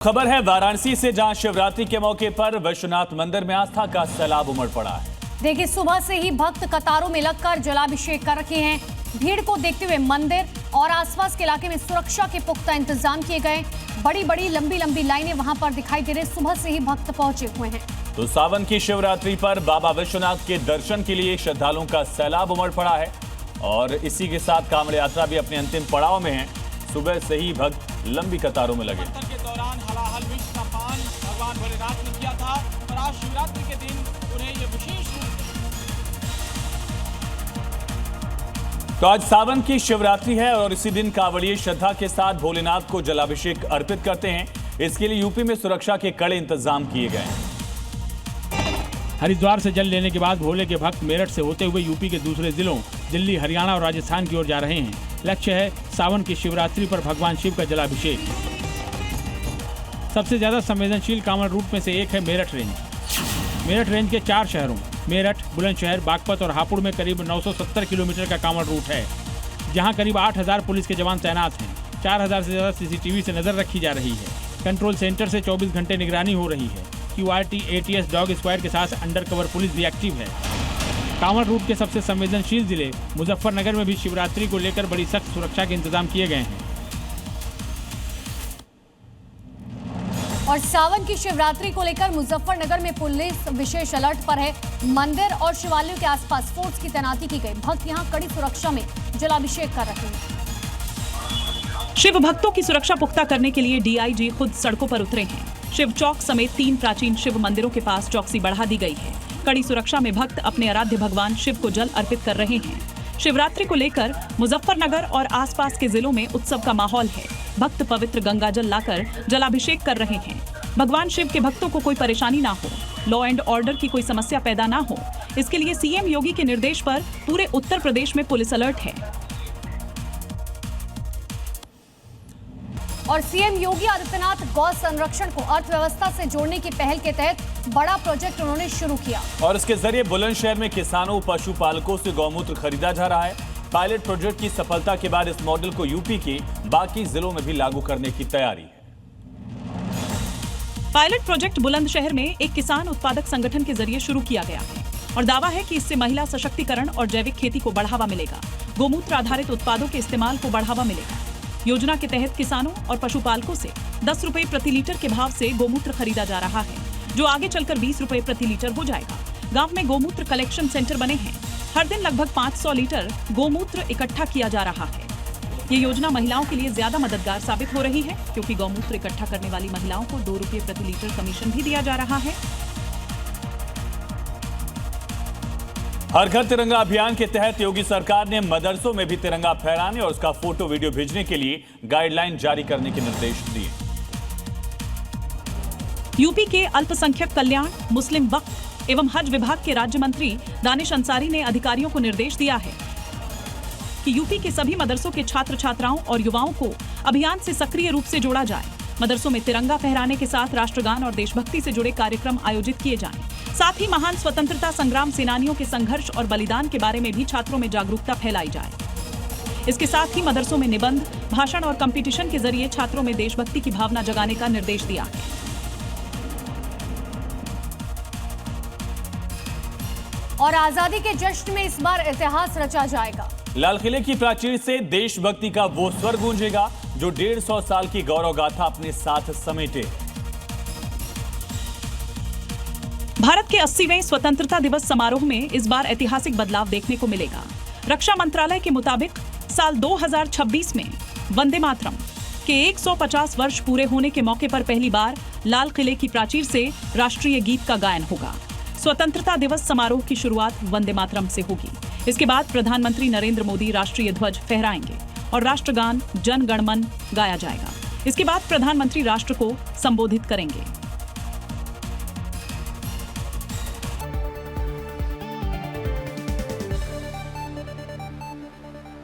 खबर है वाराणसी से, जहां शिवरात्रि के मौके पर विश्वनाथ मंदिर में आस्था का सैलाब उमड़ पड़ा है। देखिए, सुबह से ही भक्त कतारों में लगकर जलाभिषेक कर रखे हैं। भीड़ को देखते हुए मंदिर और आसपास के इलाके में सुरक्षा के पुख्ता इंतजाम किए गए। बड़ी बड़ी लंबी लंबी लाइनें वहां पर दिखाई दे रही। सुबह से ही भक्त पहुंचे हुए हैं। तो सावन की शिवरात्रि पर बाबा विश्वनाथ के दर्शन के लिए श्रद्धालुओं का सैलाब उमड़ पड़ा है और इसी के साथ कांवड़ यात्रा भी अपने अंतिम पड़ाव में है। सुबह से ही भक्त लंबी कतारों में लगे। के दौरान हलाहल विष का पान भगवान भोलेनाथ ने किया था और आज शिवरात्रि के दिन उन्हें ये विशेष तो आज सावन की शिवरात्रि है और इसी दिन कांवड़िए श्रद्धा के साथ भोलेनाथ को जलाभिषेक अर्पित करते हैं। इसके लिए यूपी में सुरक्षा के कड़े इंतजाम किए गए हैं। हरिद्वार से जल लेने के बाद भोले के भक्त मेरठ से होते हुए यूपी के दूसरे जिलों दिल्ली, हरियाणा और राजस्थान की ओर जा रहे हैं। लक्ष्य है सावन की शिवरात्रि पर भगवान शिव का जलाभिषेक। सबसे ज्यादा संवेदनशील कांवड़ रूट में से एक है मेरठ रेंज। मेरठ रेंज के 4 शहरों मेरठ, बुलंदशहर, बागपत और हापुड़ में करीब 970 किलोमीटर का कांवड़ रूट है, जहां करीब 8000 पुलिस के जवान तैनात हैं। 4000 से ज्यादा सीसीटीवी से नजर रखी जा रही है। कंट्रोल सेंटर से 24 घंटे निगरानी हो रही है। QRT, ATS, डॉग स्क्वाड के साथ अंडर कवर पुलिस भी एक्टिव है। कांवड़ रूट के सबसे संवेदनशील जिले मुजफ्फरनगर में भी शिवरात्रि को लेकर बड़ी सख्त सुरक्षा के इंतजाम किए गए हैं। और सावन की शिवरात्रि को लेकर मुजफ्फरनगर में पुलिस विशेष अलर्ट पर है। मंदिर और शिवालयों के आसपास फोर्स की तैनाती की गई। भक्त यहां कड़ी सुरक्षा में जलाभिषेक कर रहे हैं। शिव भक्तों की सुरक्षा पुख्ता करने के लिए DIG खुद सड़कों पर उतरे हैं। शिव चौक समेत 3 प्राचीन शिव मंदिरों के पास चौकसी बढ़ा दी गई है। कड़ी सुरक्षा में भक्त अपने आराध्य भगवान शिव को जल अर्पित कर रहे हैं। शिवरात्रि को लेकर मुजफ्फरनगर और आसपास के जिलों में उत्सव का माहौल है। भक्त पवित्र गंगा जल लाकर जलाभिषेक कर रहे हैं। भगवान शिव के भक्तों को कोई परेशानी ना हो, लॉ एंड ऑर्डर की कोई समस्या पैदा ना हो, इसके लिए CM योगी के निर्देश पर पूरे उत्तर प्रदेश में पुलिस अलर्ट है। और CM योगी आदित्यनाथ गौ संरक्षण को अर्थव्यवस्था से जोड़ने की पहल के तहत बड़ा प्रोजेक्ट उन्होंने शुरू किया और इसके जरिए बुलंदशहर में किसानों, पशुपालकों से गौमूत्र खरीदा जा रहा है। पायलट प्रोजेक्ट की सफलता के बाद इस मॉडल को यूपी के बाकी जिलों में भी लागू करने की तैयारी है। पायलट प्रोजेक्ट बुलंदशहर में एक किसान उत्पादक संगठन के जरिए शुरू किया गया है और दावा है कि इससे महिला सशक्तिकरण और जैविक खेती को बढ़ावा मिलेगा। गोमूत्र आधारित उत्पादों के इस्तेमाल को बढ़ावा मिलेगा। योजना के तहत किसानों और पशुपालकों से 10 रुपए प्रति लीटर के भाव से गोमूत्र खरीदा जा रहा है, जो आगे चलकर 20 रुपए प्रति लीटर हो जाएगा। गांव में गोमूत्र कलेक्शन सेंटर बने हैं। हर दिन लगभग 500 लीटर गोमूत्र इकट्ठा किया जा रहा है। ये योजना महिलाओं के लिए ज्यादा मददगार साबित हो रही है, क्योंकि गौमूत्र इकट्ठा करने वाली महिलाओं को 2 रुपए प्रति लीटर कमीशन भी दिया जा रहा है। हर घर तिरंगा अभियान के तहत योगी सरकार ने मदरसों में भी तिरंगा फहराने और उसका फोटो वीडियो भेजने के लिए गाइडलाइन जारी करने के निर्देश दिए। यूपी के अल्पसंख्यक कल्याण, मुस्लिम वक्फ एवं हज विभाग के राज्य मंत्री दानिश अंसारी ने अधिकारियों को निर्देश दिया है कि यूपी के सभी मदरसों के छात्र छात्राओं और युवाओं को अभियान से सक्रिय रूप से जोड़ा जाए। मदरसों में तिरंगा फहराने के साथ राष्ट्रगान और देशभक्ति से जुड़े कार्यक्रम आयोजित किए जाएं। साथ ही महान स्वतंत्रता संग्राम सेनानियों के संघर्ष और बलिदान के बारे में भी छात्रों में जागरूकता फैलाई जाए। इसके साथ ही मदरसों में निबंध, भाषण और कंपटीशन के जरिए छात्रों में देशभक्ति की भावना जगाने का निर्देश दिया है। और आजादी के जश्न में इस बार इतिहास रचा जाएगा। लाल किले की प्राचीर से देशभक्ति का वो स्वर गूंजेगा जो 150 साल की गौरव गाथा अपने साथ समेटे। भारत के 80वें स्वतंत्रता दिवस समारोह में इस बार ऐतिहासिक बदलाव देखने को मिलेगा। रक्षा मंत्रालय के मुताबिक साल 2026 में वंदे मातरम के 150 वर्ष पूरे होने के मौके पर पहली बार लाल किले की प्राचीर से राष्ट्रीय गीत का गायन होगा। स्वतंत्रता दिवस समारोह की शुरुआत वंदे मातरम से होगी। इसके बाद प्रधानमंत्री नरेंद्र मोदी राष्ट्रीय ध्वज फहराएंगे और राष्ट्रगान जन गण मन गाया जाएगा। इसके बाद प्रधानमंत्री राष्ट्र को संबोधित करेंगे।